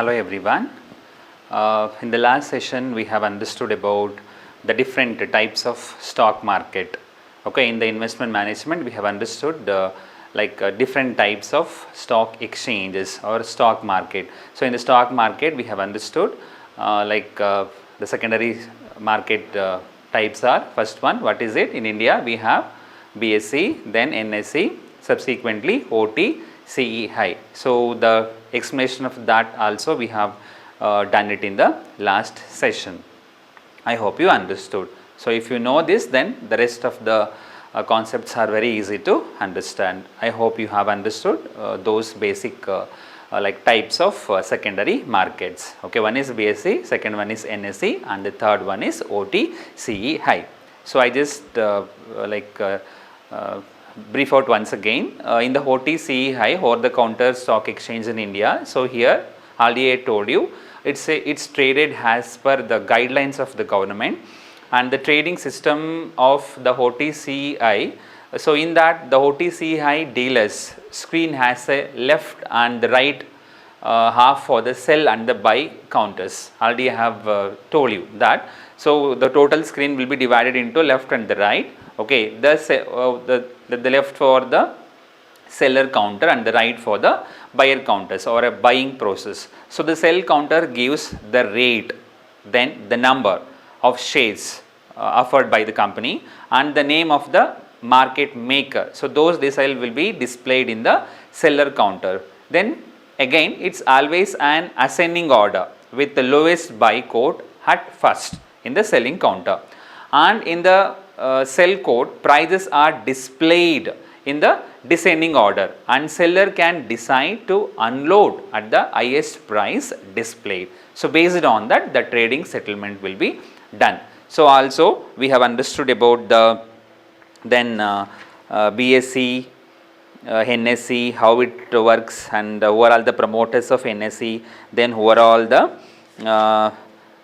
Hello everyone. In the last session we have understood about the different types of stock market. Okay, in the investment management we have understood different types of stock exchanges or stock market. So in the stock market we have understood the secondary market types are: first one, what is it? In India we have BSE, then NSE, subsequently OT, CE high. So the explanation of that also we have done it in the last session. I hope you understood. So if you know this, then the rest of the concepts are very easy to understand. I hope you have understood those basic types of secondary markets. Okay, one is BSE, second one is NSE, and the third one is OT, CE high. So I just brief out once again. In the OTC high, over the counter stock exchange in India. So here already I told you it's traded as per the guidelines of the government, and the trading system of the OTCI. So in that, the OTCI dealers screen has a left and the right half for the sell and the buy counters. Already I have told you that. So the total screen will be divided into left and the right. Okay, the left for the seller counter and the right for the buyer counters, or a buying process. So the sell counter gives the rate, then the number of shares offered by the company, and the name of the market maker. So those details will be displayed in the seller counter. Then again it's always an ascending order with the lowest buy quote at first in the selling counter, and in the sell quote prices are displayed in the descending order, and seller can decide to unload at the highest price displayed. So based on that, the trading settlement will be done. So also we have understood about the BSE, NSE, how it works, and who are all the promoters of NSE, then who are all the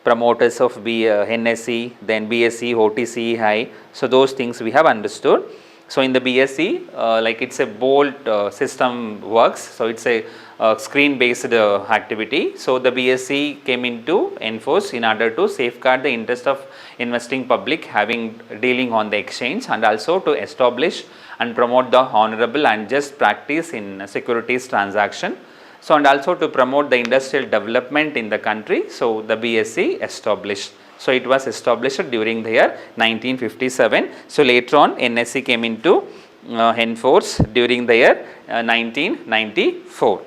promoters of NSE, then BSE, OTC high. So those things we have understood. So in the BSE, it's a bolt system works. So it's a screen based activity. So the BSE came into enforce in order to safeguard the interest of investing public having dealing on the exchange, and also to establish and promote the honorable and just practice in securities transaction. So and also to promote the industrial development in the country. So the BSE established. So it was established during the year 1957. So later on NSE came into enforce during the year 1994.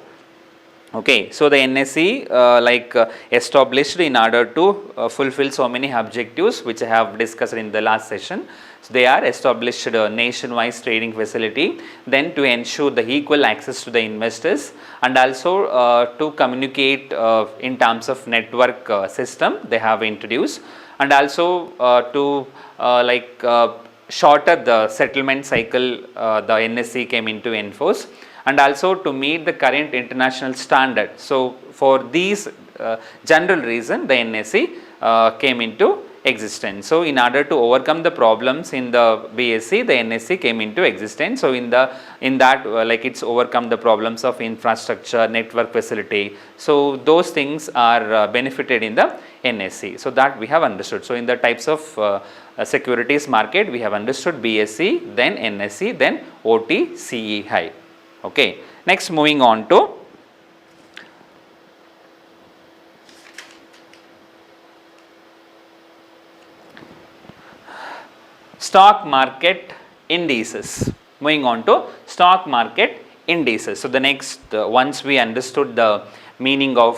Okay, so the NSE established in order to fulfill so many objectives which I have discussed in the last session. So they are established a nationwide trading facility, then to ensure the equal access to the investors, and also to communicate in terms of network system they have introduced, and also to shorter the settlement cycle the NSE came into enforce, and also to meet the current international standard. So for these general reason the NSE came into existence. So in order to overcome the problems in the BSE, the NSE came into existence. So in that it's overcome the problems of infrastructure, network facility. So those things are benefited in the NSE. So that we have understood. So in the types of securities market we have understood BSE, then NSE, then OT, CE high. Okay. Next, moving on to stock market indices. Moving on to stock market indices. So the next once we understood the meaning of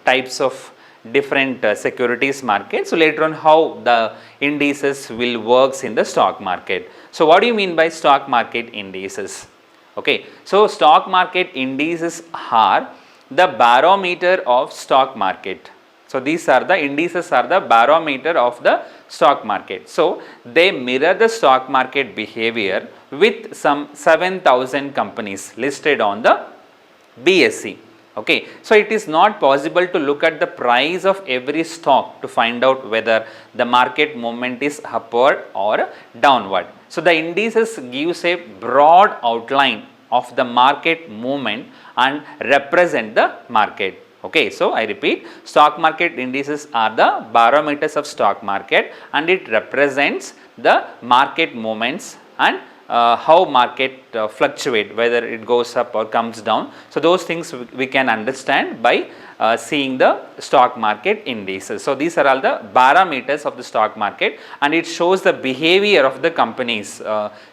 types of different securities market, so later on how the indices will works in the stock market. So what do you mean by stock market indices? Okay, so stock market indices are the barometer of stock market. So these are the indices are the barometer of the stock market. So they mirror the stock market behavior with some 7,000 companies listed on the BSE. Okay, so it is not possible to look at the price of every stock to find out whether the market movement is upward or downward. So the indices gives a broad outline of the market movement and represent the market. Okay, so I repeat, stock market indices are the barometers of stock market, and it represents the market movements and how market fluctuate, whether it goes up or comes down. So those things we can understand by seeing the stock market indices. So these are all the barometers of the stock market, and it shows the behavior of the companies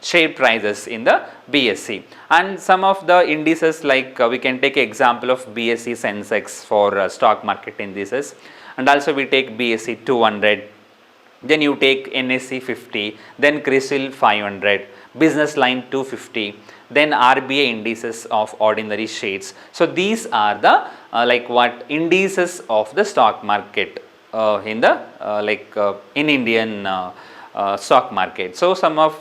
share prices in the BSE. And some of the indices, like we can take example of BSE Sensex for stock market indices, and also we take BSE 200, then you take NSE 50, then CRISIL 500, Business Line 250, then RBI indices of ordinary shares. So these are the like what indices of the stock market in the in Indian stock market. So some of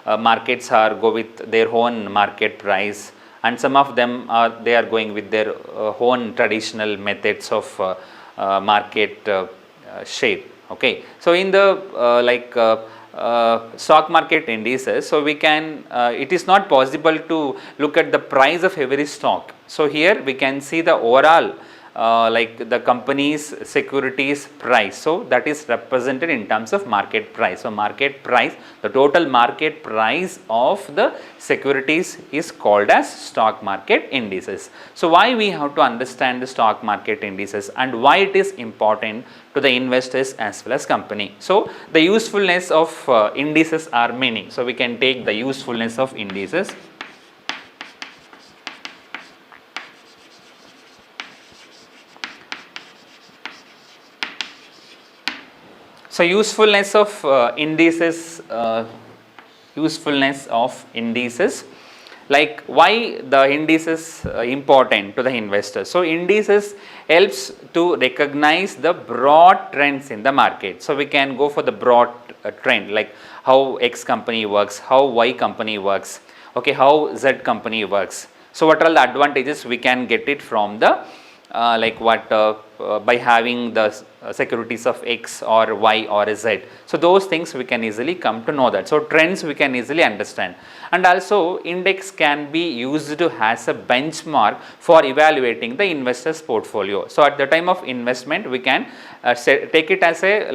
markets are go with their own market price, and some of them they are going with their own traditional methods of market share. Okay, so in the stock market indices, so we can it is not possible to look at the price of every stock. So here we can see the overall like the company's securities price, so that is represented in terms of market price. So market price, the total market price of the securities is called as stock market indices. So why we have to understand the stock market indices, and why it is important to the investors as well as company. So the usefulness of indices are many. So we can take the usefulness of indices. So usefulness of indices, like why the indices important to the investors. So indices helps to recognize the broad trends in the market. So we can go for the broad trend, like how X company works, how Y company works, okay, how Z company works. So what are the advantages we can get it from the by having the securities of X or Y or Z. So those things we can easily come to know that. So trends we can easily understand, and also index can be used as a benchmark for evaluating the investor's portfolio. So at the time of investment we can take it as a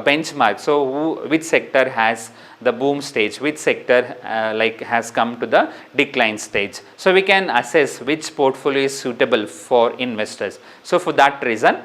benchmark. So which sector has the boom stage, which sector has come to the decline stage. So we can assess which portfolio is suitable for investors. So for that reason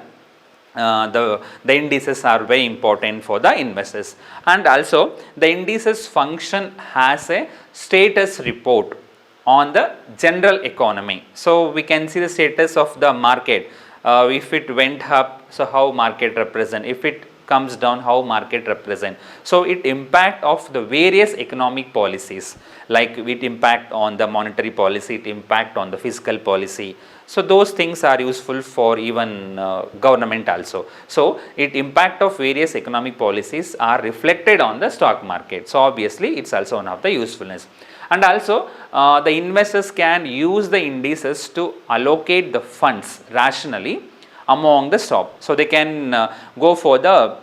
the indices are very important for the investors. And also the indices function as a status report on the general economy. So we can see the status of the market. If it went up, so how market represent, if it comes down, how market represent. So it impact of the various economic policies, like it impact on the monetary policy, it impact on the fiscal policy. So those things are useful for even government also. So it impact of various economic policies are reflected on the stock market. So obviously it's also one of the usefulness. And also the investors can use the indices to allocate the funds rationally among the stock. So they can go for the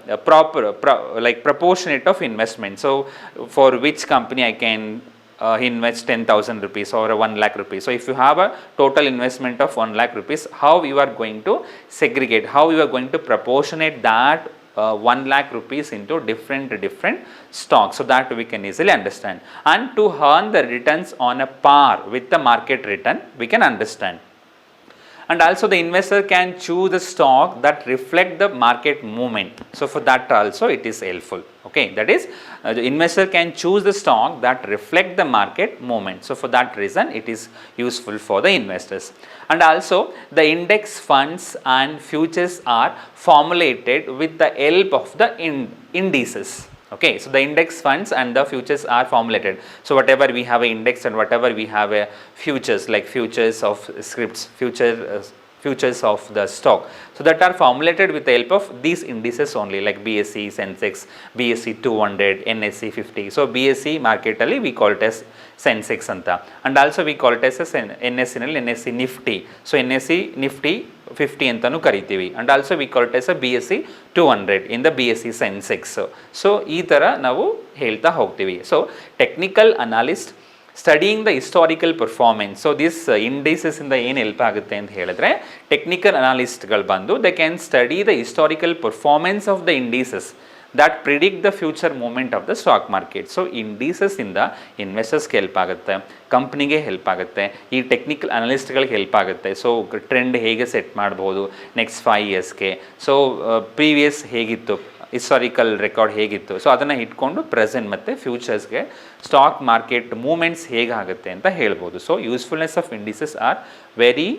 proportionate of investment. So for which company I can invest 10,000 rupees or 1 lakh rupees. So if you have a total investment of 1 lakh rupees, how you are going to segregate, how you are going to proportionate that 1 lakh rupees into different stocks, so that we can easily understand. And to earn the returns on a par with the market return, we can understand. And also the investor can choose a stock that reflect the market movement. So for that also it is helpful. Okay, that is the investor can choose the stock that reflect the market movement. So for that reason it is useful for the investors. And also the index funds and futures are formulated with the help of the indices. Okay, so the index funds and the futures are formulated. So whatever we have a index and whatever we have a futures, like futures of scripts, futures of the stock, so that are formulated with the help of these indices only, like BSE Sensex, BSE 200, NSE 50. So BSE marketally we call it as Sensex anta, and also we call it as NSE NSE Nifty. So NSE Nifty 50 ಅಂತನೂ ಕರಿತೀವಿ, and also we call it as a BSE 200 in the BSE Sensex. So ಈ ಥರ ನಾವು ಹೇಳ್ತಾ ಹೋಗ್ತೀವಿ. So technical analyst studying the historical performance. So this ಇಂಡೈಸಸ್ಸಿಂದ ಏನು help ಆಗುತ್ತೆ ಅಂತ ಹೇಳಿದ್ರೆ, ಟೆಕ್ನಿಕಲ್ ಅನಾಲಿಸ್ಟ್ಗಳು ಬಂದು they can study the historical performance of the indices that predict the future movement of the stock market. So ಇಂಡೀಸಸ್ಸಿಂದ ಇನ್ವೆಸ್ಟರ್ಸ್ಗೆ ಹೆಲ್ಪ್ ಆಗುತ್ತೆ, ಕಂಪ್ನಿಗೆ ಹೆಲ್ಪ್ ಆಗುತ್ತೆ, ಈ ಟೆಕ್ನಿಕಲ್ ಅನಲಿಸ್ಟ್ಗಳಿಗೆ ಹೆಲ್ಪ್ ಆಗುತ್ತೆ. ಸೊ ಟ್ರೆಂಡ್ ಹೇಗೆ ಸೆಟ್ ಮಾಡ್ಬೋದು ನೆಕ್ಸ್ಟ್ 5 ಇಯರ್ಸ್ಗೆ, ಸೊ ಪ್ರೀವಿಯಸ್ ಹೇಗಿತ್ತು, ಹಿಸ್ಟಾರಿಕಲ್ ರೆಕಾರ್ಡ್ ಹೇಗಿತ್ತು, ಸೊ ಅದನ್ನು ಇಟ್ಕೊಂಡು ಪ್ರೆಸೆಂಟ್ ಮತ್ತು ಫ್ಯೂಚರ್ಸ್ಗೆ ಸ್ಟಾಕ್ ಮಾರ್ಕೆಟ್ ಮೂಮೆಂಟ್ಸ್ ಹೇಗಾಗುತ್ತೆ ಅಂತ ಹೇಳ್ಬೋದು. So usefulness of indices are very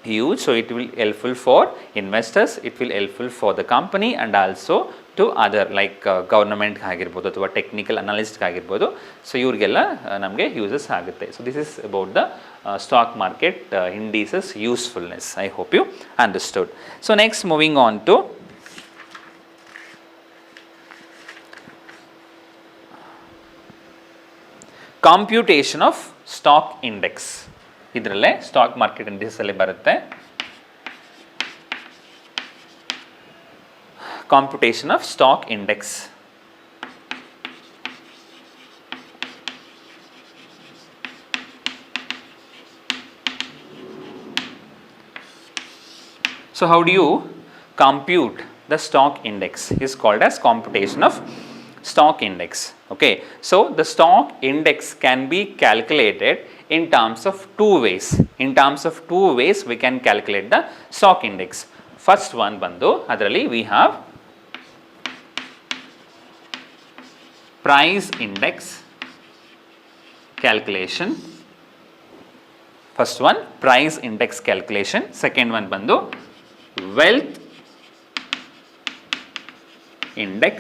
huge. So it will helpful for investors, it will helpful for the company and also to other like government ಆಗಿರ್ಬೋದು ಅಥವಾ technical analyst ಆಗಿರ್ಬೋದು. So ಇವ್ರಿಗೆಲ್ಲ ನಮಗೆ uses ಆಗುತ್ತೆ. So this is about the stock market indices usefulness. I hope you understood. So next moving on to computation of stock index. ಇದರಲ್ಲೇ stock market ಇಂಡೀಸಲ್ಲಿ ಬರುತ್ತೆ computation of stock index. So how do you compute the stock index is called as computation of stock index. Okay, so the stock index can be calculated in terms of two ways. In terms of two ways we can calculate the stock index. First one bandu adralli we have price index calculation. First one price index calculation. Second one bandu wealth index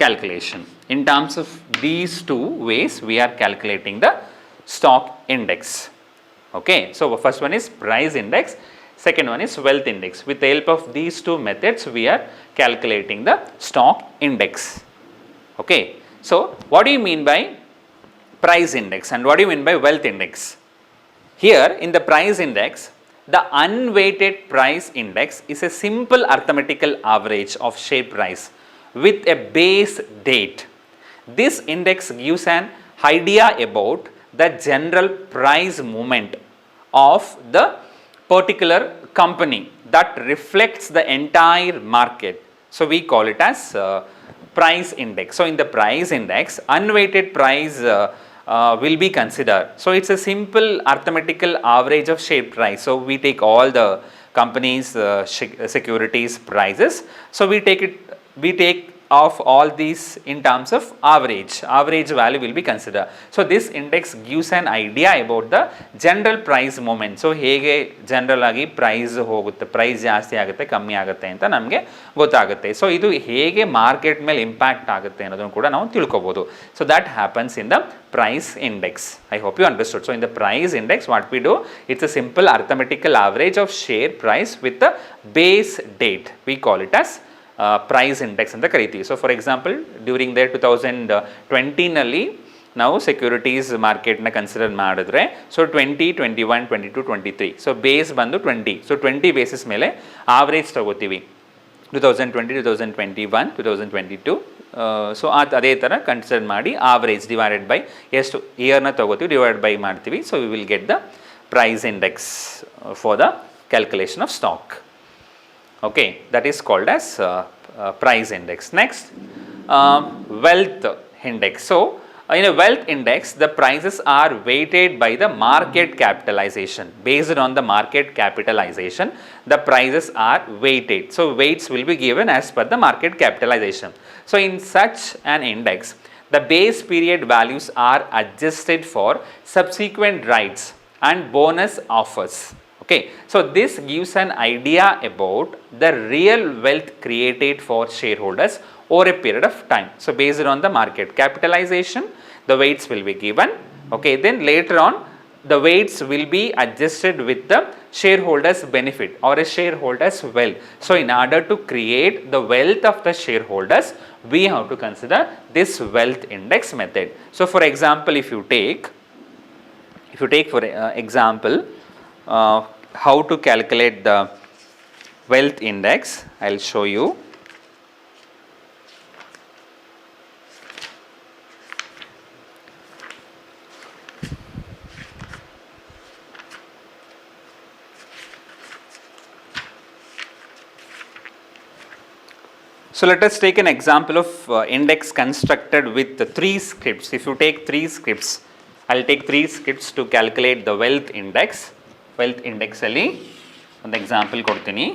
calculation. In terms of these two ways we are calculating the stock index. Okay, so first one is price index, second one is wealth index. With the help of these two methods we are calculating the stock index. Okay, so what do you mean by price index and what do you mean by wealth index? Here in the price index, the unweighted price index is a simple arithmetical average of share price with a base date. This index gives an idea about the general price movement of the particular company that reflects the entire market. So we call it as price index. So in the price index, unweighted price will be considered. So it's a simple arithmetical average of share price. So we take all the companies securities prices. So we take of all these in terms of average value will be considered. So this index gives an idea about the general price movement. So ಹೇಗೆ general ಆಗಿ price ಹೋಗುತ್ತೆ, price ಜಾಸ್ತಿ ಆಗುತ್ತೆ ಕಮ್ಮಿ ಆಗುತ್ತೆ ಅಂತ ನಮಗೆ ಗೊತ್ತಾಗುತ್ತೆ. ಸೊ ಇದು ಹೇಗೆ ಮಾರ್ಕೆಟ್ ಮೇಲೆ ಇಂಪ್ಯಾಕ್ಟ್ ಆಗುತ್ತೆ ಅನ್ನೋದನ್ನು ಕೂಡ ನಾವು ತಿಳ್ಕೊಬೋದು. So that happens in the price index. I hope you understood. So in the price index what we do, it's a simple arithmetical average of share price with the base date. We call it as price index ಅಂತ ಕರಿತೀವಿ. So for example during the 2020ನಲ್ಲಿ ನಾವು securities ಮಾರ್ಕೆಟ್ನ consider ಮಾಡಿದ್ರೆ, so 20, 21, 22, 23, so base ಬಂದು 20. So 20 basis ಮೇಲೆ average ತಗೋತೀವಿ 2020, 2021, 2022. So ಅದೇ ಥರ ಕನ್ಸಿಡರ್ ಮಾಡಿ ಆವ್ರೇಜ್ ಡಿವೈಡೆಡ್ ಬೈ ಎಷ್ಟು ಇಯರ್ನ ತಗೋತೀವಿ ಡಿವೈಡ್ ಬೈ ಮಾಡ್ತೀವಿ. So we will get the price index for the calculation of stock. Okay, that is called as price index. Next, wealth index. So in a wealth index, the prices are weighted by the market capitalization. Based on the market capitalization, the prices are weighted. So weights will be given as per the market capitalization. So in such an index, the base period values are adjusted for subsequent rights and bonus offers. Okay, so this gives an idea about the real wealth created for shareholders over a period of time. So based on the market capitalization, the weights will be given. Okay, then later on the weights will be adjusted with the shareholders benefit or a shareholders wealth. So in order to create the wealth of the shareholders, we have to consider this wealth index method. So for example, if you take for example how to calculate the wealth index, I'll show you. So let us take an example of index constructed with 3 scripts. If you take 3 scripts, I'll take 3 scripts to calculate the wealth index. Wealth index ಅಲ್ಲಿ ಒಂದು example ಕೊಡ್ತೀನಿ.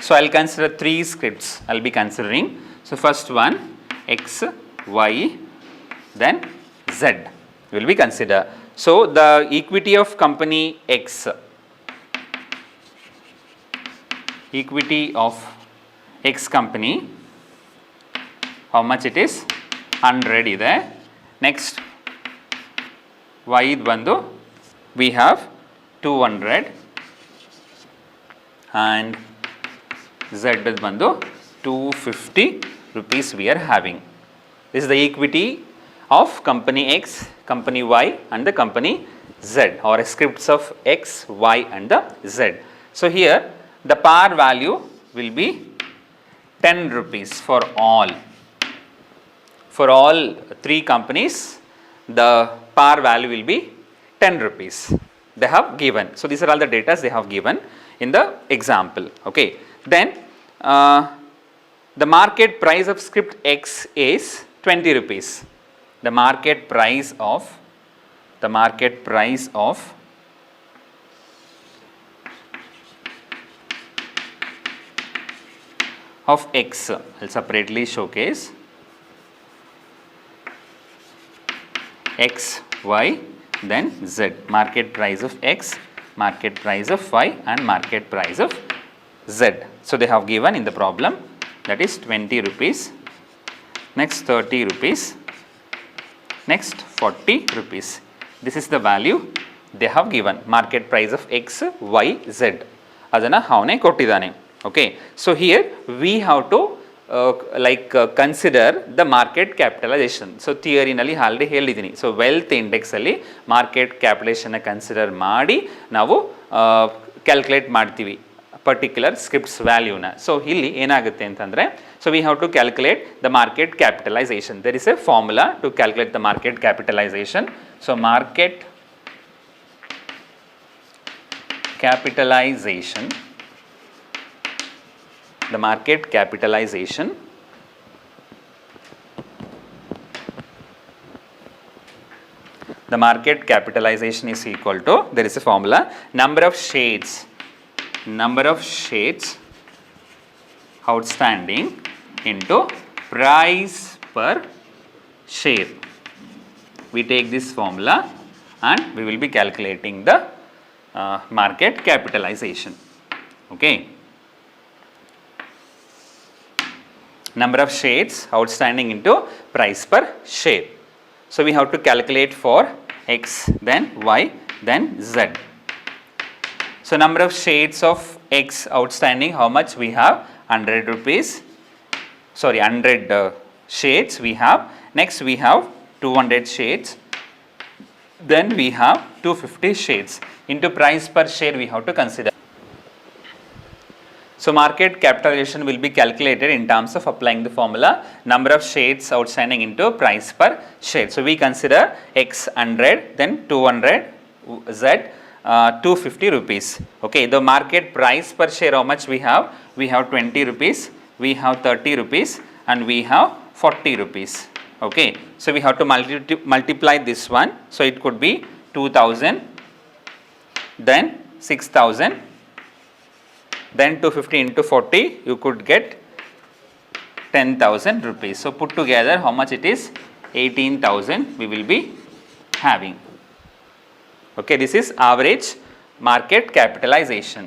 So I'll consider 3 scripts. I'll be considering. So first one X, Y, then Z will be considered. So the equity of company X, equity of X company, how much it is? 100 ಇದೆ. Next Y ಬಂದು we have 200 and Z ಬಂದು 250 rupees we are having. This is the equity of company X, company Y and the company Z, or scripts of X, Y and the Z. So here the par value will be 10 rupees for all. For all 3 companies, the par value will be 10 rupees. They have given. So these are all the data they have given in the example. Okay. Then the market price of script X is 20 rupees. The market price of X, I'll separately showcase X, Y, then Z. Market price of X, market price of Y and market price of Z. So they have given in the problem, that is 20 rupees, next 30 rupees, next 40 rupees. This is the value they have given. Market price of X, Y, Z. ಅದನ್ನು ಅವನೇ ಕೊಟ್ಟಿದ್ದಾನೆ. Okay. So here we have to consider the market capitalisation. So ಥಿಯರಿನಲ್ಲಿ already ಹೇಳಿದ್ದೀನಿ. So wealth ಇಂಡೆಕ್ಸಲ್ಲಿ market ಕ್ಯಾಪಿಟಲೈಸೇಷನ್ನ consider ಮಾಡಿ ನಾವು calculate ಮಾಡ್ತೀವಿ ಪರ್ಟಿಕ್ಯುಲರ್ ಸ್ಕ್ರಿಪ್ಟ್ಸ್ ವ್ಯಾಲ್ಯೂನ. ಸೊ ಇಲ್ಲಿ ಏನಾಗುತ್ತೆ ಅಂತಂದರೆ, so we have to calculate the market capitalisation. There is a formula to calculate the market capitalisation. So market capitalization, the market capitalization is equal to, there is a formula, number of shares outstanding into price per share. We take this formula and we will be calculating the market capitalization. Okay. Number of shares outstanding into price per share. So we have to calculate for X, then Y, then Z. So number of shares of X outstanding, how much we have? 100 rupees. Sorry, 100 shares we have. Next we have 200 shares. Then we have 250 shares. Into price per share we have to consider. So market capitalization will be calculated in terms of applying the formula number of shares outstanding into price per share. So we consider X 100, then 200, Z 250 rupees. Okay, the market price per share, how much we have? We have 20 rupees, we have 30 rupees and we have 40 rupees. Okay, so we have to multiply this one. So it could be 2000, then 6000, then 250 into 40, you could get 10,000 rupees. So put together how much it is? 18,000 we will be having. Okay, this is average market capitalization.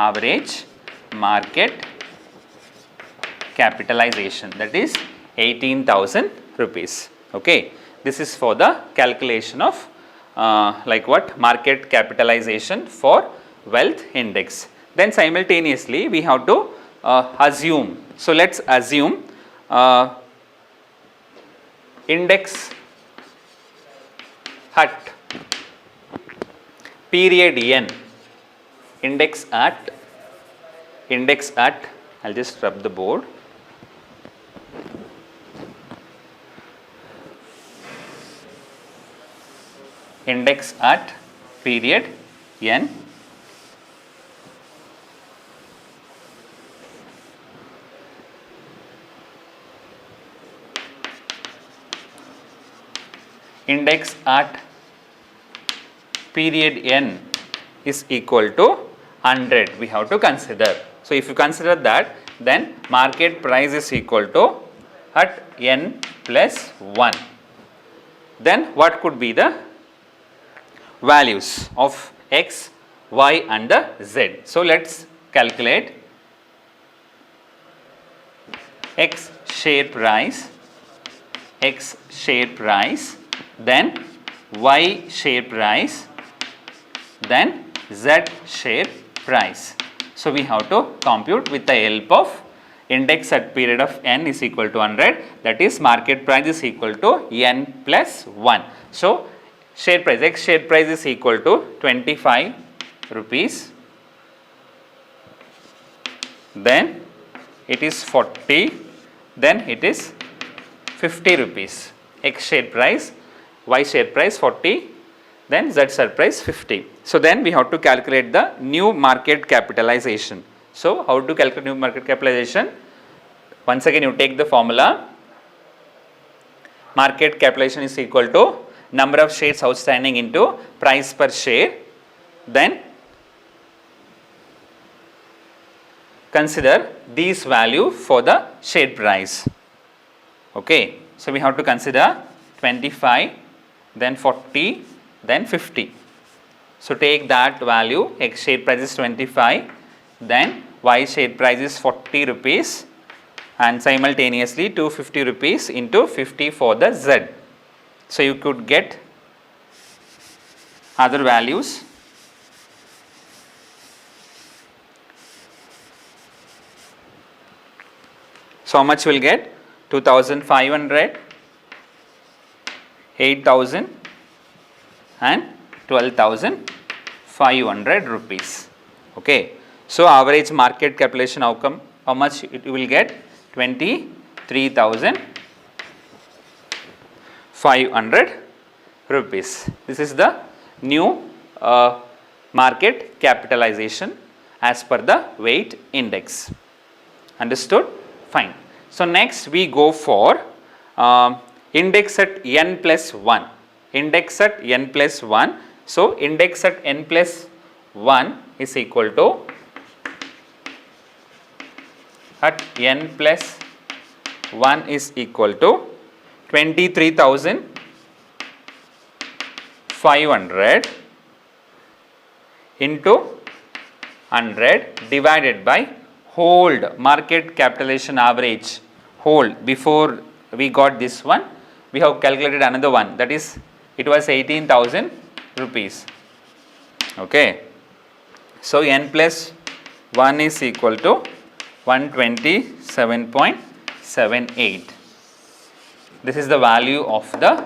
Average market capitalization, that is 18,000 rupees. Okay, this is for the calculation of market capitalization for wealth index. Then simultaneously we have to assume. So let's assume index at period n. Index at, I'll just rub the board. Index at period n index at period n is equal to 100, we have to consider. So if you consider that, then market price is equal to at n plus 1. Then what could be the values of x, y and the z? So let's calculate x share price, then y share price, then z share price. So we have to compute with the help of index at period of n is equal to 100, that is market price is equal to n plus 1. So share price, x share price is equal to 25 rupees, then it is 40, then it is 50 rupees. X share price, y share price 40, then z share price 50. So then we have to calculate the new market capitalization. So how to calculate new market capitalization? Once again you take the formula, market capitalization is equal to number of shares outstanding into price per share, then consider these value for the share price. Okay, so we have to consider 25, then 40, then 50. So take that value, x share price is 25, then y share price is 40 rupees, and simultaneously 250 rupees into 50 for the z. So you could get other values. So how much will get? 2500, 8000 and 12,500 rupees. Okay. So average market capitalization outcome, how much it will get? 23,500 rupees. This is the new market capitalization as per the weight index. Understood? Fine. So next we go for index at n plus 1. Index at n plus 1. So index at n plus 1 is equal to at n plus 1 is equal to 23,500 into 100 divided by hold market capitalization average. Hold, before we got this one, we have calculated another one, that is it was 18,000 rupees. Okay. So n plus 1 is equal to 127.78. This is the value of the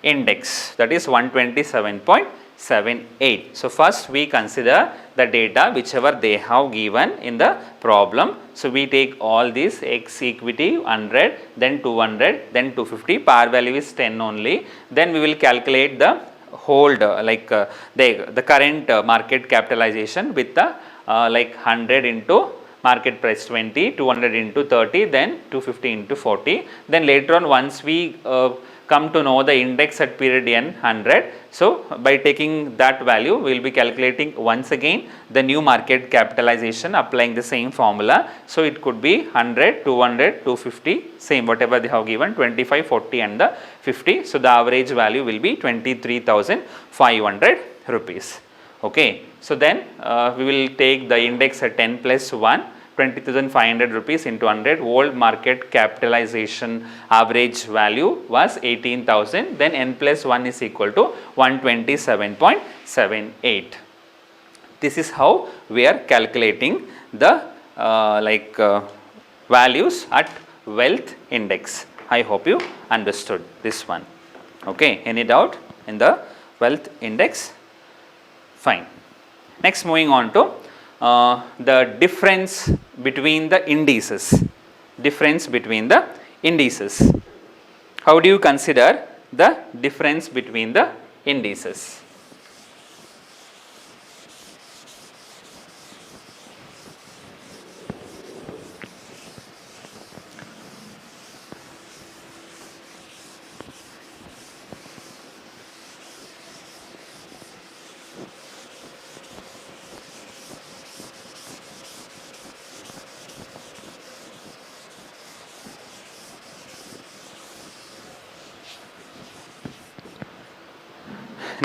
index, that is 127.78. So first we consider the data whichever they have given in the problem. So we take all these x equity 100, then 200, then 250, par value is 10 only. Then we will calculate the hold the current market capitalization with the 100 into market price 20, 200 into 30, then 250 into 40. Then later on once we come to know the index at period n 100. So by taking that value we will be calculating once again the new market capitalization applying the same formula. So it could be 100, 200, 250, same whatever they have given, 25, 40 and the 50. So the average value will be 23,500 rupees. Okay. So then we will take the index at 10 plus 1, 20,500 rupees into 100. Old market capitalization average value was 18,000, then n plus 1 is equal to 127.78. This is how we are calculating the values at wealth index. I hope you understood this one. Okay. Any doubt in the wealth index? Fine. Next, moving on to the difference between the indices. Difference between the indices. How do you consider the difference between the indices?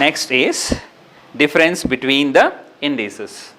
Next is difference between the indices.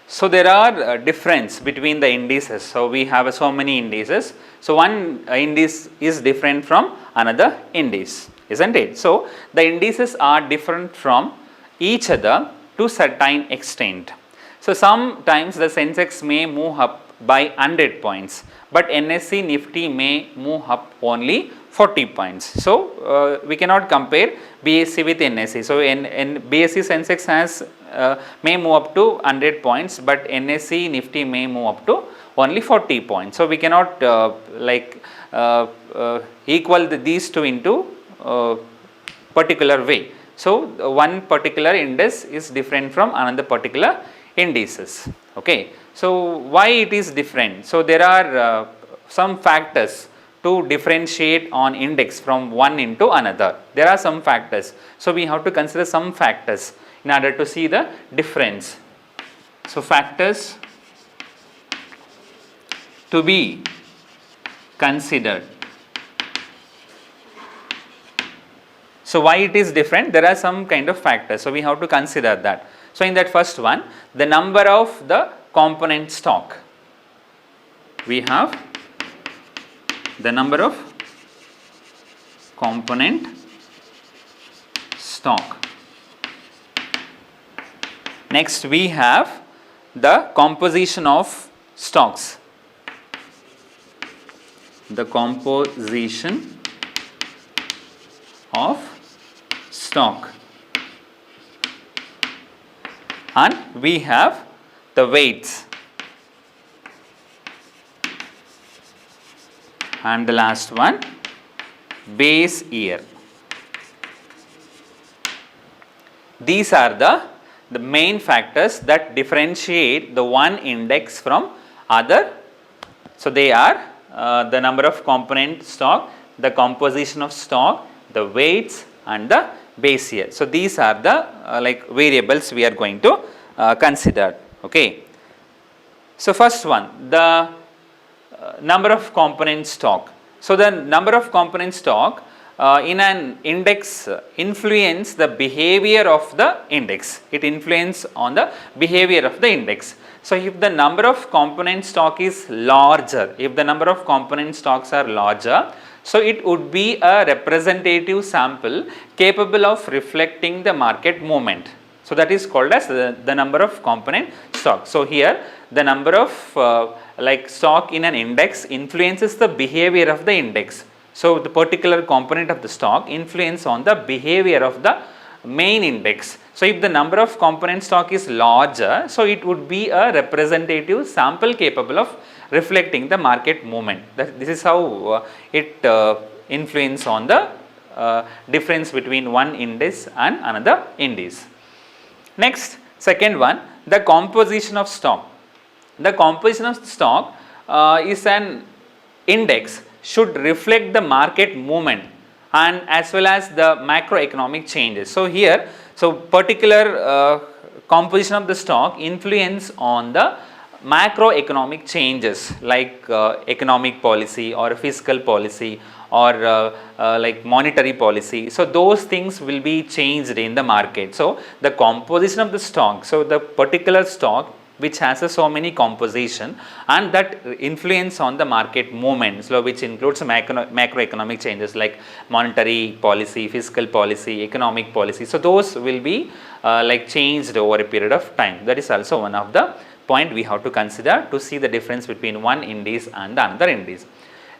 So there are difference between the indices. So we have so many indices. So one index is different from another index, isn't it? So the indices are different from each other to certain extent. So sometimes the Sensex may move up by 100 points, but NSE Nifty may move up only 40 points. So we cannot compare BSE with NSE. So BSE Sensex has may move up to 100 points, but NSE Nifty may move up to only 40 points. So we cannot equal these two into particular way. So one particular index is different from another particular indices. Okay. So why it is different? So there are some factors to differentiate on index from one into another. There are some factors. So we have to consider some factors in order to see the difference. So factors to be considered. So why it is different? There are some kind of factors. So we have to consider that. So in that first one, the number of the component stock. We have the number of component stock. Next we have the composition of stocks. The composition of stock. And we have the weights. And the last one, base year. These are the main factors that differentiate the one index from other. So they are the number of component stock, the composition of stock, the weights and the base year. So these are the variables we are going to consider. Okay. So first one, the number of component stock. So the number of component stock in an index influence the behavior of the index. It influence on the behavior of the index. So if the number of component stock is larger, if the number of component stocks are larger, so it would be a representative sample capable of reflecting the market movement. So that is called as the number of component stock. So here the number of stock in an index influences the behavior of the index. So the particular component of the stock influence on the behavior of the main index. So if the number of component stock is larger, so it would be a representative sample capable of reflecting the market movement. This is how it influence on the difference between one index and another index. Next, second one, the composition of stock. The composition of stock is an index should reflect the market movement and as well as the macroeconomic changes. So here, so particular composition of the stock influence on the macroeconomic changes like economic policy or fiscal policy or monetary policy. So those things will be changed in the market. So the composition of the stock, so the particular stock which has so many composition and that influence on the market movement, so which includes macroeconomic changes like monetary policy, fiscal policy, economic policy. So those will be changed over a period of time. That is also one of the point we have to consider to see the difference between one index and the another index.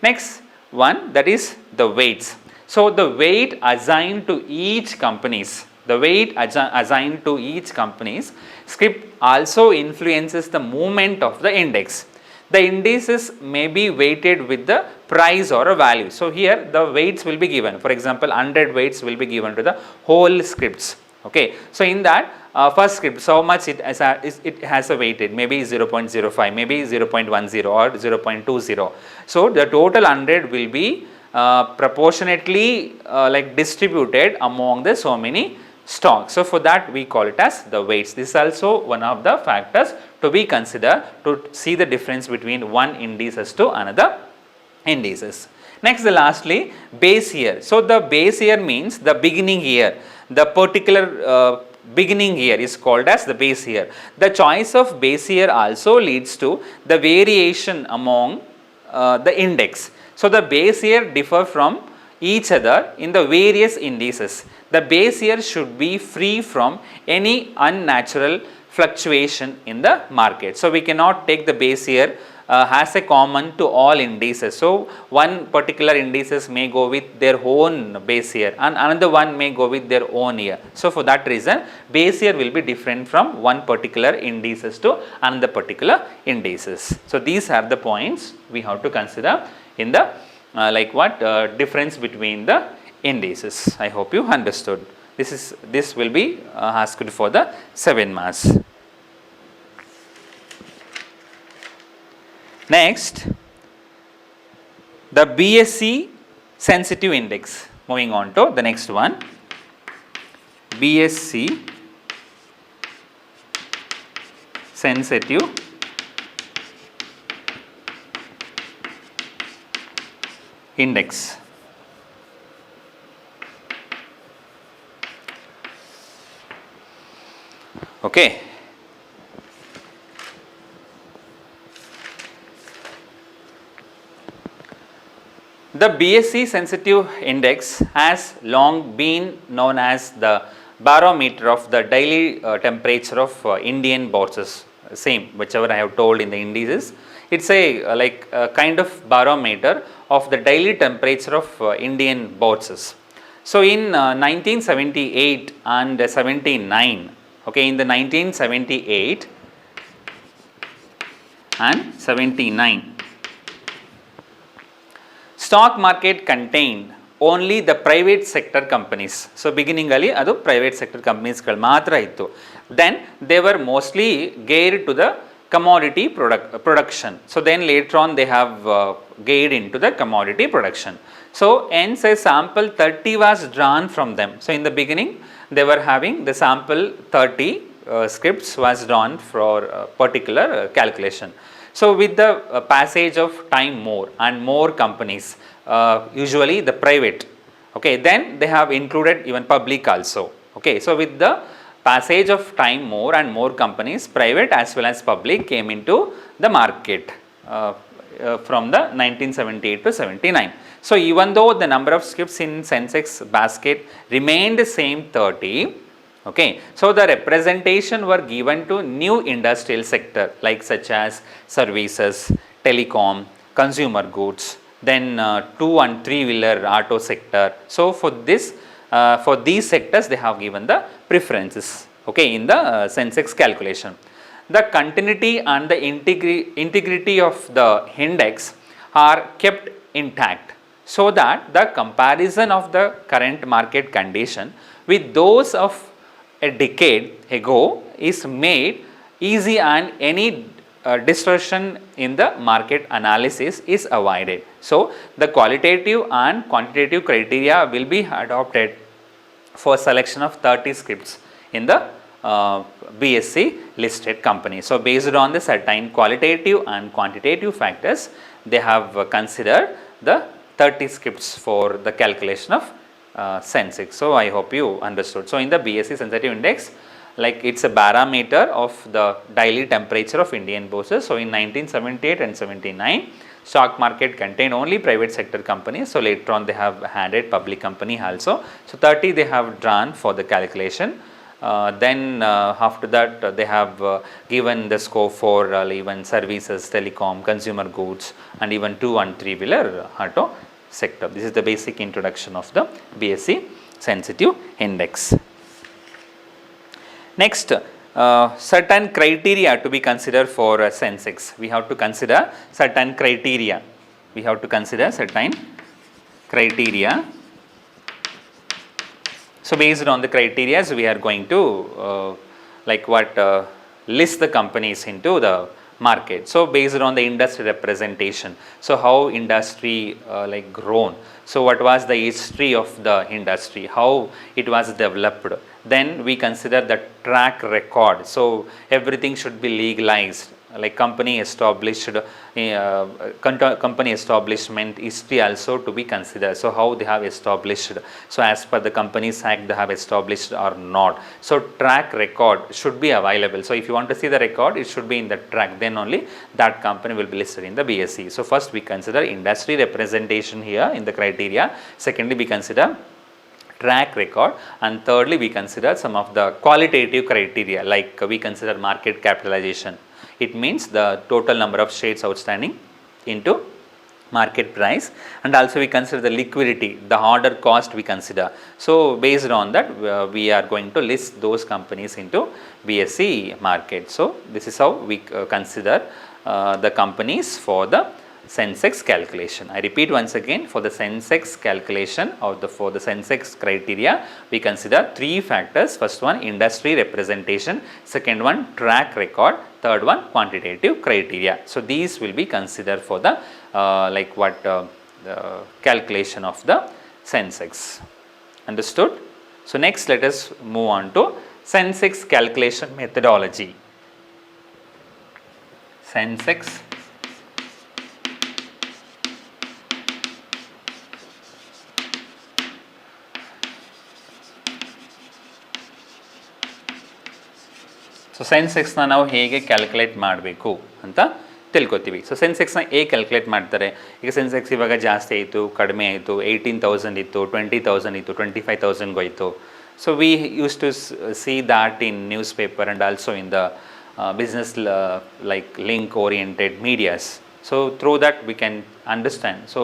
Next one, that is the weights. So the weight assigned to each companies, the weight assigned to each company's script also influences the movement of the index. The indices may be weighted with the price or a value. So here the weights will be given. For example, 100 weights will be given to the whole scripts. Okay. So in that first script, so much it has a weighted, maybe 0.05, maybe 0.10 or 0.20. So the total 100 will be proportionately distributed among the so many stock. So for that we call it as the weights. This is also one of the factors to be considered to see the difference between one indices to another indices. Next, lastly, base year. So the base year means the beginning year. The particular beginning year is called as the base year. The choice of base year also leads to the variation among the index. So the base year differ from each other in the various indices. The base year should be free from any unnatural fluctuation in the market. So we cannot take the base year has a common to all indices. So one particular indices may go with their own base year and another one may go with their own year. So for that reason base year will be different from one particular indices to another particular indices. So these are the points we have to consider in the difference between the indices. I hope you understood. This will be asked for the 7 marks. Next, the BSE sensitive index. Moving on to the next one, BSE sensitive index. Okay. The BSE sensitive index has long been known as the barometer of the daily temperature of Indian bourses. Same, whichever I have told in the indices. It's a kind of barometer of the daily temperature of Indian bourses. So in 1978 and 79, okay, in the 1978 and 79, stock market contained only the private sector companies. So beginning adu private sector companies matra ittu. Then they were mostly geared to the commodity production. So then later on they have geared into the commodity production. So hence a sample 30 was drawn from them. So in the beginning they were having the sample 30 scripts was drawn for a particular calculation. So with the passage of time more and more companies, usually the private, okay, then they have included even public also. Okay, so with the passage of time more and more companies, private as well as public came into the market from the 1978 to 79. So even though the number of scripts in Sensex basket remained the same 30, okay, so the representation were given to new industrial sector like such as services, telecom, consumer goods, then 2 and 3 wheeler auto sector. So for this, for these sectors they have given the preferences, okay, in the Sensex calculation. The continuity and the integrity of the index are kept intact so that the comparison of the current market condition with those of a decade ago is made easy and any distortion in the market analysis is avoided. So the qualitative and quantitative criteria will be adopted for selection of 30 scripts in the BSE listed company. So based on the certain qualitative and quantitative factors, they have considered the 30 scripts for the calculation of Sensex. So I hope you understood. So in the BSE sensitive index, like it's a barometer of the daily temperature of Indian bourses. So in 1978 and 79, stock market contained only private sector companies. So later on they have added public company also. So 30 they have drawn for the calculation. Then after that they have given the scope for even services, telecom, consumer goods and even 2 and 3 wheeler auto sector. This is the basic introduction of the BSE sensitive index. Next, certain criteria to be considered for Sensex. We have to consider certain criteria. So based on the criteria, we are going to list the companies into the market. So based on the industry representation, so how industry grown, so what was the history of the industry, how it was developed, Then we consider the track record. So everything should be legalized, like company established, company establishment history also to be considered. So how they have established, so as per the Companies Act they have established or not. So track record should be available. So if you want to see the record, it should be in the track, then only that company will be listed in the BSE. So first we consider industry representation here in the criteria. Secondly, we consider track record, and thirdly we consider some of the qualitative criteria, like we consider market capitalization. It means the total number of shares outstanding into market price, and also we consider the liquidity, the order cost we consider. So based on that we are going to list those companies into BSE market. So this is how we consider the companies for the Sensex calculation. I repeat once again, for the Sensex calculation or for the Sensex criteria, we consider three factors. First one, industry representation. Second one, track record. Third one, quantitative criteria. So these will be considered for the calculation of the Sensex. Understood? So next let us move on to Sensex calculation methodology. Sensex so ಸೆನ್ಸೆಕ್ಸ್ನ ನಾವು ಹೇಗೆ calculate ಮಾಡಬೇಕು ಅಂತ ತಿಳ್ಕೊತೀವಿ. So ಸೆನ್ಸೆಕ್ಸ್ನ ಹೇಗೆ calculate ಮಾಡ್ತಾರೆ? ಈಗ ಸೆನ್ಸೆಕ್ಸ್ ಇವಾಗ ಜಾಸ್ತಿ ಆಯಿತು, ಕಡಿಮೆ ಆಯಿತು, 18,000 ಇತ್ತು, 20,000 ಇತ್ತು, 25,000 ಹೋಯಿತು. So we use to see that in newspaper and also in the business like link oriented medias. So through that we can understand so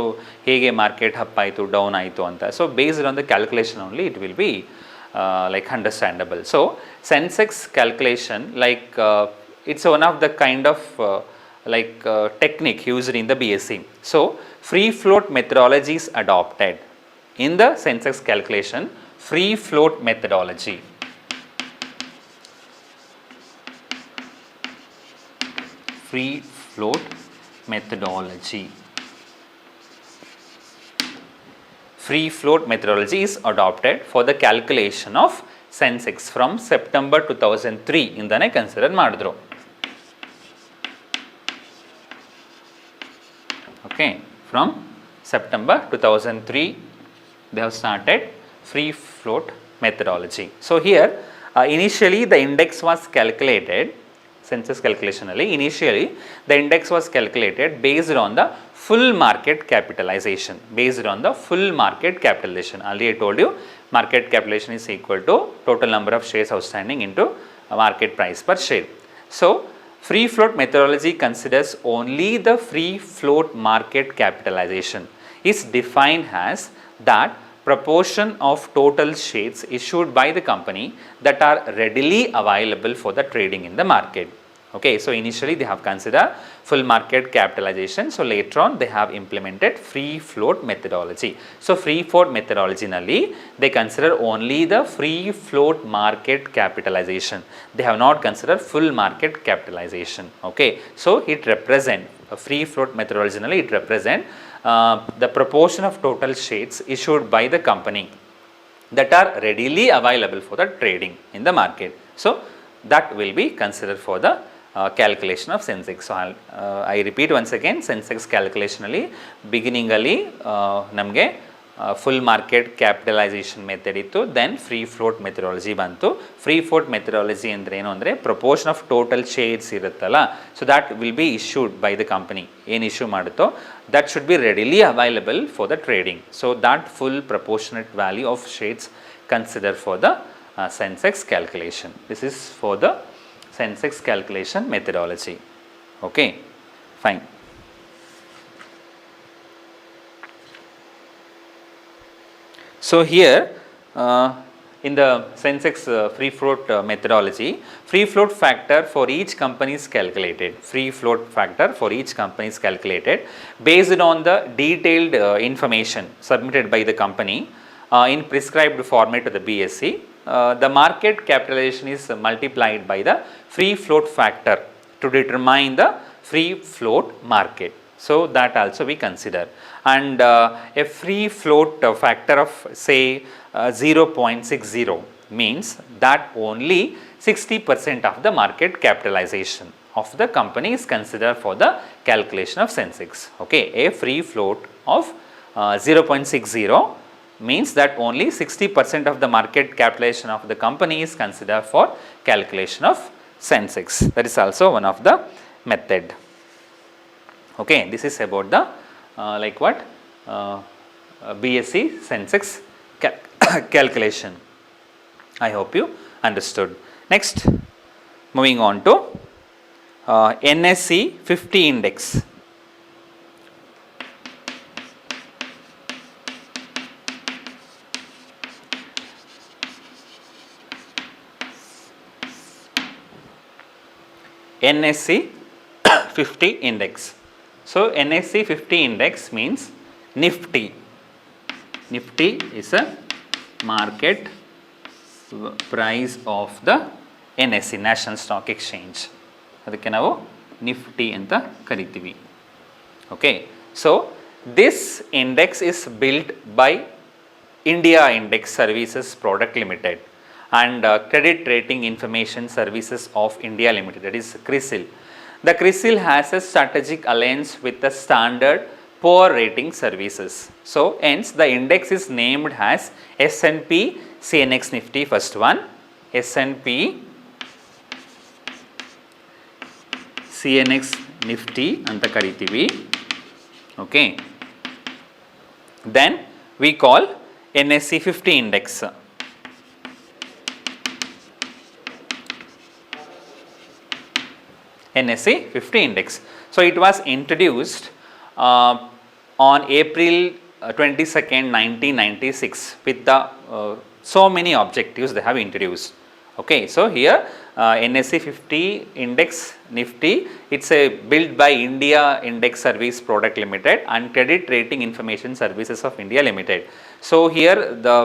ಹೇಗೆ ಮಾರ್ಕೆಟ್ ಅಪ್ ಆಯಿತು, ಡೌನ್ ಆಯಿತು ಅಂತ. So based on the calculation only it will be like understandable. So Sensex calculation, it's one of the kind of technique used in the BSE. So free float methodology is adopted in the Sensex calculation. Free float methodology. Free float methodology. Free float methodology is adopted for the calculation of Sensex from September 2003 ಇಂದನೇ consider ಮಾಡಿದ್ರು. Okay, from September 2003 they have started free float methodology. So here initially the index was calculated, Sensex calculation alli initially the index was calculated based on the full market capitalization. Based on the full market capitalization, already I told you market capitalization is equal to total number of shares outstanding into market price per share. So free float methodology considers only the free float market capitalization. Is defined as that proportion of total shares issued by the company that are readily available for the trading in the market. Okay, so initially they have considered full market capitalization. So later on they have implemented free float methodology. So free float methodology nalli they consider only the free float market capitalization. They have not considered full market capitalization. Okay, so it represent free float methodology nalli it represent the proportion of total shares issued by the company that are readily available for the trading in the market. So that will be considered for the calculation of Sensex. So I repeat once again, Sensex calculation alli beginning alli namge full market capitalization method ittu, then free float methodology bantu. Free float methodology andre enu andre proportion of total shares iruttalla, so that will be issued by the company. ಏನು issue ಮಾಡುತ್ತೋ that should be readily available for the trading. So that full proportionate value of shares consider for the Sensex calculation. This is for the Sensex calculation methodology. Okay, fine. So here in the Sensex free float methodology, free float factor for each company is calculated. Free float factor for each company is calculated based on the detailed information submitted by the company in prescribed format to the BSE. The market capitalization is multiplied by the free float factor to determine the free float market. So that also we consider, and a free float factor of say 0.60 means that only 60% of the market capitalization of the company is considered for the calculation of Sensex. Okay, a free float of 0.60 means that only 60% of the market capitalization of the company is considered for calculation of Sensex. That is also one of the method. Okay, this is about the like what BSE Sensex calculation. I hope you understood. Next, moving on to NSE 50 index. NSE 50 index. So, NSE 50 index means Nifty. Nifty is a market price of the NSE, National Stock Exchange. ಅದಕ್ಕೆ ನಾವು Nifty ಅಂತ ಕರಿತೀವಿ. Okay. So, this index is built by India Index Services Product Limited and Credit Rating Information Services of India Limited, that is CRISIL. The CRISIL has a strategic alliance with the Standard Poor Rating Services. So, hence the index is named as S&P CNX Nifty, first one, S&P CNX Nifty anta karitivi. Okay. Then we call NSE 50 index. NSE 50 index. So, it was introduced on April 22nd, 1996 with the so many objectives they have introduced. Okay, so here NSE 50 index Nifty, it's a built by India Index Service Product Limited and Credit Rating Information Services of India Limited. So here the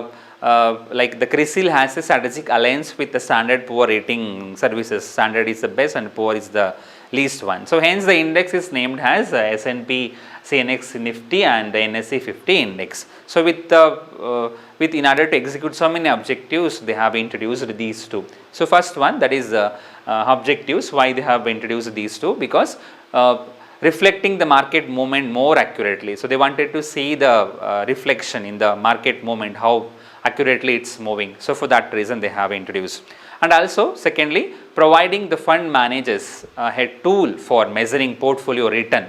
like the CRISIL has a strategic alliance with the Standard Poor Rating Services. Standard is the best and Poor is the least one. So hence the index is named as S&P CNX Nifty and the NSE 50 index. So with in order to execute so many objectives, they have introduced these two. So first one, that is objectives. Why they have introduced these two? Because reflecting the market movement more accurately. So they wanted to see the reflection in the market movement, how accurately it's moving. So for that reason they have introduced. And also secondly, providing the fund managers a tool for measuring portfolio return.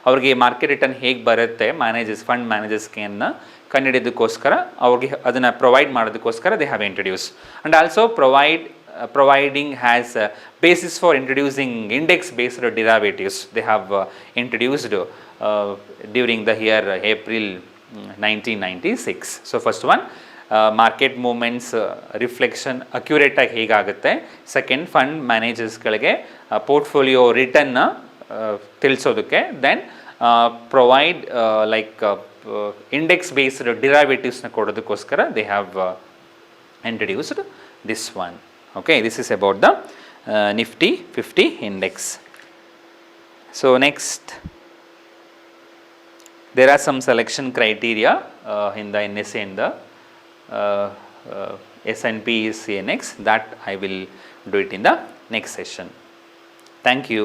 ಅವ್ರಿಗೆ market return ಹೇಗೆ ಬರುತ್ತೆ managers, fund ಮ್ಯಾನೇಜರ್ಸ್ಗೆ ಕಂಡುಹಿಡಿಯೋದಕ್ಕೋಸ್ಕರ ಅವ್ರಿಗೆ ಅದನ್ನು provide ಮಾಡೋದಕ್ಕೋಸ್ಕರ they have introduce. And also providing has a basis for introducing index based derivatives. They have introduced during the year April 1996. So first one, market movements reflection accurate ಆಗಿ ಹೇಗಾಗುತ್ತೆ. Second, fund ಮ್ಯಾನೇಜರ್ಸ್ಗಳಿಗೆ portfolio ರಿಟರ್ನ್ನ ತಿಳಿಸೋದಕ್ಕೆ. Then provide like index based ಡಿರೈವೇಟಿವ್ಸ್ನ ಕೊಡೋದಕ್ಕೋಸ್ಕರ they have introduced this one. Okay, this is about the Nifty 50 index. So next, there are some selection criteria in the NSE and the S&P CNX that I will do it in the next session. Thank you.